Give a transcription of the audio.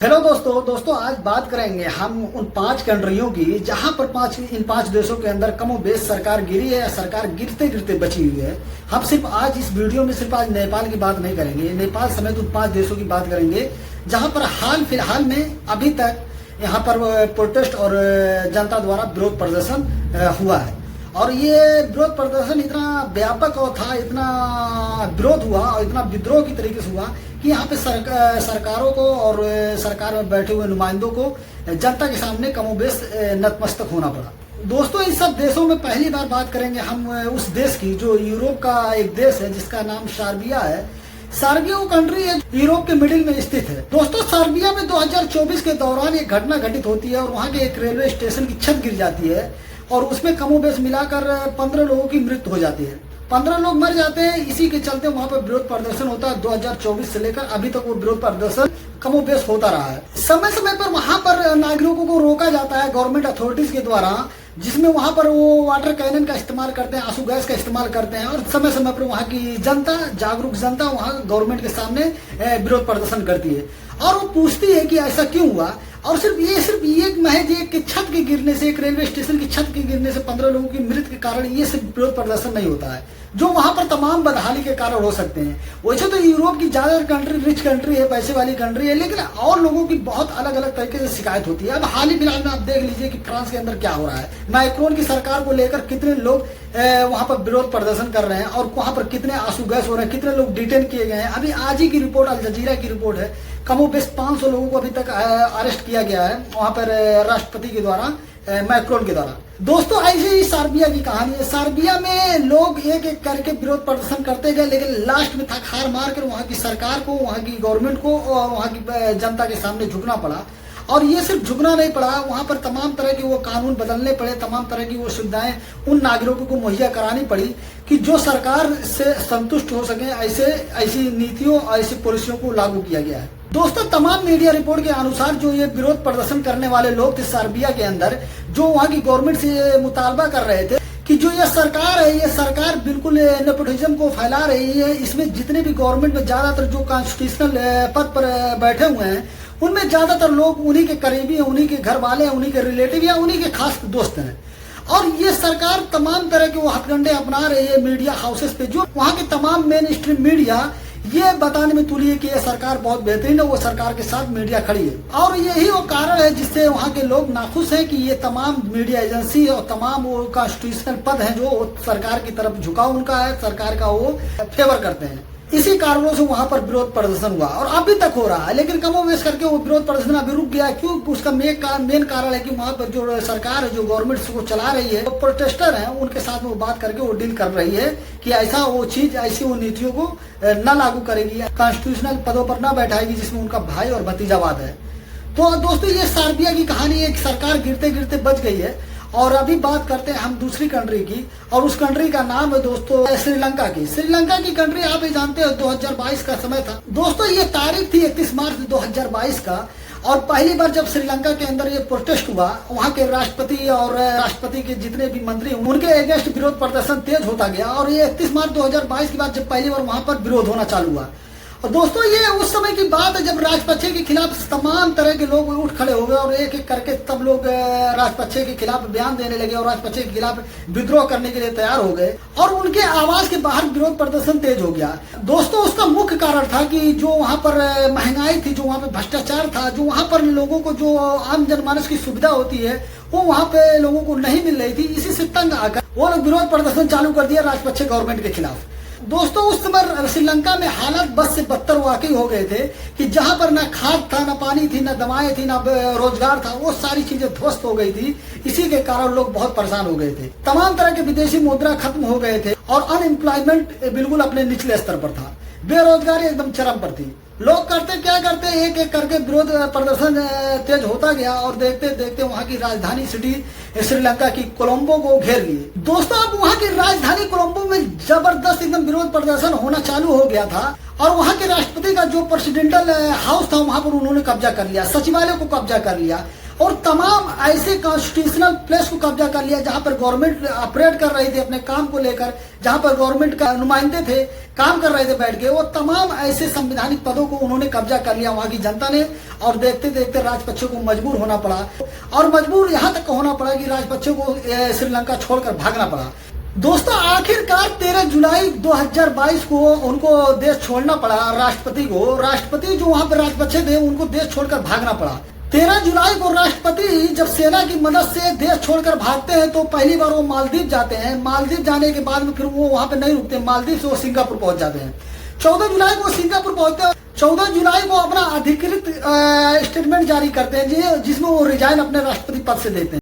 Hello दोस्तों आज बात करेंगे हम उन 5 कंट्रियों की जहां पर इन पांच देशों के अंदर कमोबेश सरकार गिरी है या सरकार गिरते गिरते बची हुई है। हम सिर्फ आज इस वीडियो में सिर्फ आज नेपाल की बात नहीं करेंगे, नेपाल समेत उन 5 देशों की बात करेंगे जहां पर हाल फिलहाल में अभी तक यहाँ पर प्रोटेस्ट और जनता द्वारा विरोध प्रदर्शन हुआ है। और ये विरोध प्रदर्शन इतना व्यापक और था, इतना विरोध हुआ और इतना विद्रोह की तरीके से हुआ कि यहाँ पे सरकारों को और सरकार में बैठे हुए नुमाइंदों को जनता के सामने कमोबेश नतमस्तक होना पड़ा। दोस्तों इन सब देशों में पहली बार बात करेंगे हम उस देश की जो यूरोप का एक देश है जिसका नाम सर्बिया है। सर्बिया वो कंट्री है यूरोप के मिडिल में स्थित है। दोस्तों सर्बिया में 2024 के दौरान एक घटना घटित होती है और वहाँ के एक रेलवे स्टेशन की छत गिर जाती है और उसमें कमोबेश मिलाकर 15 लोगों की मृत्यु हो जाती है। 15 लोग मर जाते हैं। इसी के चलते वहाँ पर विरोध प्रदर्शन होता है। 2024 से लेकर अभी तक वो विरोध प्रदर्शन कमोबेश होता रहा है। समय समय पर वहाँ पर नागरिकों को रोका जाता है गवर्नमेंट अथॉरिटीज के द्वारा, जिसमें वहाँ पर वो वाटर कैनन का इस्तेमाल करते हैं, आंसू गैस का इस्तेमाल करते हैं और समय समय पर वहाँ की जनता, जागरूक जनता वहाँ गवर्नमेंट के सामने विरोध प्रदर्शन करती है और वो पूछती है कि ऐसा क्यों हुआ। और सिर्फ ये महज एक छत के गिरने से, एक रेलवे स्टेशन की छत के गिरने से 15 लोगों की मृत्यु के कारण ये सिर्फ विरोध प्रदर्शन नहीं होता है, जो वहां पर तमाम बदहाली के कारण हो सकते हैं। वैसे तो यूरोप की ज्यादा कंट्री रिच कंट्री है, पैसे वाली कंट्री है, लेकिन और लोगों की बहुत अलग अलग तरीके से शिकायत होती है। अब हाल ही फिलहाल में आप देख लीजिए कि फ्रांस के अंदर क्या हो रहा है। मैक्रोन की सरकार को लेकर कितने लोग वहां पर विरोध प्रदर्शन कर रहे हैं और वहां पर कितने आंसू गैस हो रहे हैं, कितने लोग डिटेन किए गए हैं। अभी आज ही की रिपोर्ट, अल जजीरा की रिपोर्ट है, कमोबेश 500 लोगों को अभी तक अरेस्ट किया गया है वहां पर राष्ट्रपति के द्वारा, मैक्रोन के द्वारा। दोस्तों ऐसे ही सर्बिया की कहानी है। सर्बिया में लोग एक एक करके विरोध प्रदर्शन करते गए, लेकिन लास्ट में थक हार मार कर वहां की सरकार को, वहां की गवर्नमेंट को और वहां की जनता के सामने झुकना पड़ा। और ये सिर्फ झुकना नहीं पड़ा, वहां पर तमाम तरह के वो कानून बदलने पड़े, तमाम तरह की वो सुविधाएं उन नागरिकों को मुहैया करानी पड़ी कि जो सरकार से संतुष्ट हो सके। ऐसी नीतियों, ऐसी पॉलिसियों को लागू किया गया है। दोस्तों तमाम मीडिया रिपोर्ट के अनुसार जो ये विरोध प्रदर्शन करने वाले लोग थे सर्बिया के अंदर, जो वहां की गवर्नमेंट से मुतालबा कर रहे थे कि जो ये सरकार है, ये सरकार बिल्कुल नेपोटिज्म को फैला रही है। इसमें जितने भी गवर्नमेंट में ज्यादातर जो कॉन्स्टिट्यूशनल पद पर बैठे हुए हैं उनमें ज्यादातर लोग उन्हीं के करीबी हैं, उन्हीं के घर वाले हैं, उन्हीं के रिलेटिव या उन्हीं के खास दोस्त हैं। और ये सरकार तमाम तरह के वो हथकंडे अपना रही है मीडिया हाउसेस पे, जो वहाँ के तमाम मेन स्ट्रीम मीडिया ये बताने में तुली है कि ये सरकार बहुत बेहतरीन है, वो सरकार के साथ मीडिया खड़ी है। और यही वो कारण है जिससे वहाँ के लोग नाखुश हैं कि ये तमाम मीडिया एजेंसी और तमाम वो कॉन्स्टिट्यूशनल पद हैं जो सरकार की तरफ झुकाव उनका है, सरकार का वो फेवर करते हैं। इसी कारणों से वहां पर विरोध प्रदर्शन हुआ और अभी तक हो रहा है, लेकिन कमोबेश करके वो विरोध प्रदर्शन अभी रुक गया। क्यों? उसका मेन कारण है कि वहां पर जो सरकार है, जो गवर्नमेंट को चला रही है, वो प्रोटेस्टर हैं, उनके साथ में बात करके वो डील कर रही है कि ऐसा वो चीज, ऐसी वो नीतियों को न लागू करेगी, कॉन्स्टिट्यूशनल पदों पर न बैठाएगी जिसमें उनका भाई और भतीजावाद है। तो दोस्तों ये सर्बिया की कहानी, एक सरकार गिरते गिरते बच गई है। और अभी बात करते हैं हम दूसरी कंट्री की, और उस कंट्री का नाम है दोस्तों श्रीलंका की। श्रीलंका की कंट्री आप ही जानते हो 2022 का समय था। दोस्तों ये तारीख थी 31 मार्च 2022 का, और पहली बार जब श्रीलंका के अंदर ये प्रोटेस्ट हुआ, वहाँ के राष्ट्रपति और राष्ट्रपति के जितने भी मंत्री उनके अगेंस्ट विरोध प्रदर्शन तेज होता गया। और ये 31 मार्च 2022 के बाद जब पहली बार वहाँ पर विरोध होना चालू हुआ, और दोस्तों ये उस समय की बात है जब राजपक्षे के खिलाफ तमाम तरह के लोग उठ खड़े हो गए और एक एक करके तब लोग राजपक्षे के खिलाफ बयान देने लगे और राजपक्षे के खिलाफ विद्रोह करने के लिए तैयार हो गए और उनके आवाज के बाहर विरोध प्रदर्शन तेज हो गया। दोस्तों उसका मुख्य कारण था कि जो वहाँ पर महंगाई थी, जो वहाँ पे भ्रष्टाचार था, जो वहाँ पर लोगों को जो आम जनमानस की सुविधा होती है वो वहाँ पे लोगों को नहीं मिल रही थी। इसी से तंग आकर वो लोग विरोध प्रदर्शन चालू कर दिया राजपक्षे गवर्नमेंट के खिलाफ। दोस्तों उस समय श्रीलंका में हालत बस से बदतर वाकई हो गए थे कि जहां पर ना खाद था, ना पानी थी, ना दवाएं थी, ना रोजगार था, वो सारी चीजें ध्वस्त हो गई थी। इसी के कारण लोग बहुत परेशान हो गए थे। तमाम तरह के विदेशी मुद्रा खत्म हो गए थे और अनएम्प्लॉयमेंट बिल्कुल अपने निचले स्तर पर था, बेरोजगारी एकदम चरम पर थी। लोग क्या करते एक एक करके विरोध प्रदर्शन तेज होता गया और देखते देखते वहाँ की राजधानी सिटी श्रीलंका की कोलंबो को घेर लिए। दोस्तों अब वहाँ की राजधानी कोलंबो में जबरदस्त एकदम विरोध प्रदर्शन होना चालू हो गया था और वहाँ के राष्ट्रपति का जो प्रेसिडेंटल हाउस था वहाँ पर उन्होंने कब्जा कर लिया, सचिवालय को कब्जा कर लिया और तमाम ऐसे कॉन्स्टिट्यूशनल प्लेस को कब्जा कर लिया जहां पर गवर्नमेंट ऑपरेट कर रही थी अपने काम को लेकर, जहां पर गवर्नमेंट का नुमाइंदे थे, काम कर रहे थे बैठ के। वो तमाम ऐसे संवैधानिक पदों को उन्होंने कब्जा कर लिया वहां की जनता ने, और देखते देखते राजपक्षे को मजबूर होना पड़ा, और मजबूर यहां तक होना पड़ा कि राजपक्षे को श्रीलंका छोड़कर भागना पड़ा। दोस्तों, आखिरकार 13 जुलाई 2022 को उनको देश छोड़ना पड़ा। राष्ट्रपति जो वहां पर राजपक्षे थे उनको देश छोड़कर भागना पड़ा। 13 जुलाई को राष्ट्रपति जब सेना की मदद से देश छोड़कर भागते हैं तो पहली बार वो मालदीव जाते हैं। मालदीव जाने के बाद में फिर वो वहां पे नहीं रुकते, मालदीव से वो सिंगापुर पहुंच जाते हैं। 14 जुलाई को सिंगापुर पहुंचते हैं। 14 जुलाई को अपना अधिकृत स्टेटमेंट जारी करते हैं जिसमें वो रिजाइन अपने राष्ट्रपति पद से देते हैं।